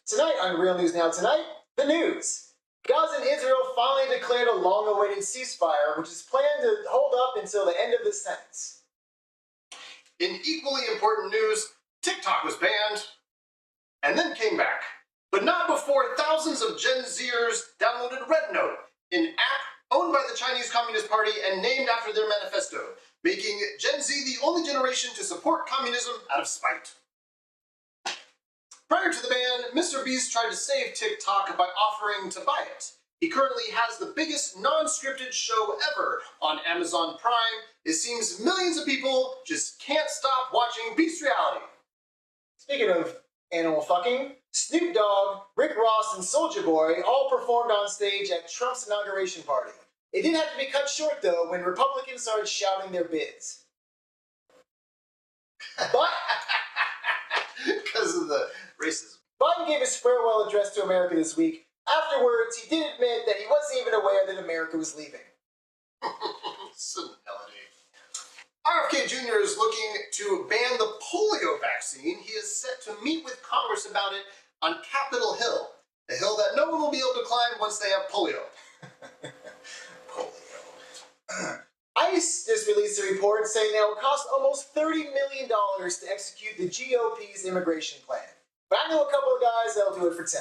Tonight on Real News Now Tonight, the news. Gaza and Israel finally declared a long-awaited ceasefire, which is planned to hold up until the end of this sentence. In equally important news, TikTok was banned and then came back. But not before thousands of Gen Zers downloaded RedNote, an app owned by the Chinese Communist Party and named after their manifesto, making Gen Z the only generation to support communism out of spite. Prior to the ban, Mr. Beast tried to save TikTok by offering to buy it. He currently has the biggest non-scripted show ever on Amazon Prime. It seems millions of people just can't stop watching Beast reality. Speaking of animal fucking, Snoop Dogg, Rick Ross, and Soulja Boy all performed on stage at Trump's inauguration party. It did have to be cut short, though, when Republicans started shouting their bids. But because of the racism. Biden gave his farewell address to America this week. Afterwards, he did admit that he wasn't even aware that America was leaving. Senility. RFK Jr. is looking to ban the polio vaccine. He is set to meet with Congress about it on Capitol Hill, a hill that no one will be able to climb once they have polio. Polio. ICE just released a report saying that it will cost almost $30 million to execute the GOP's immigration plan. But I know a couple of guys that'll do it for 10.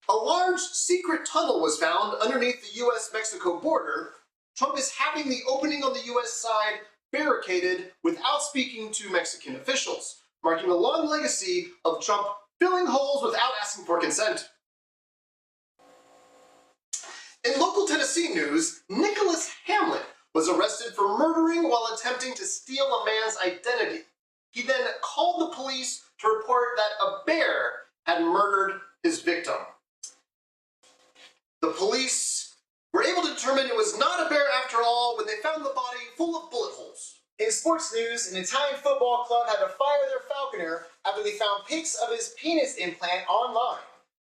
A large secret tunnel was found underneath the U.S.-Mexico border. Trump is having the opening on the U.S. side barricaded without speaking to Mexican officials, marking a long legacy of Trump filling holes without asking for consent. In local Tennessee news, Nicholas Hamlet was arrested for murdering while attempting to steal a man's identity. He then called the police to report that a bear had murdered his victim. The police were able to determine it was not a bear after all when they found the body full of bullet holes. In sports news, an Italian football club had to fire their falconer after they found pics of his penis implant online.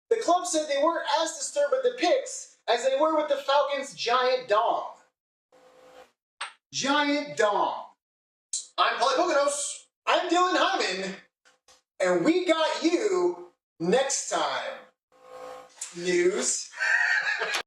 The club said they weren't as disturbed with the pics as they were with the falcon's giant dong. Giant dong. I'm Polypoganos. I'm Dylan Hyman, and we got you next time. News.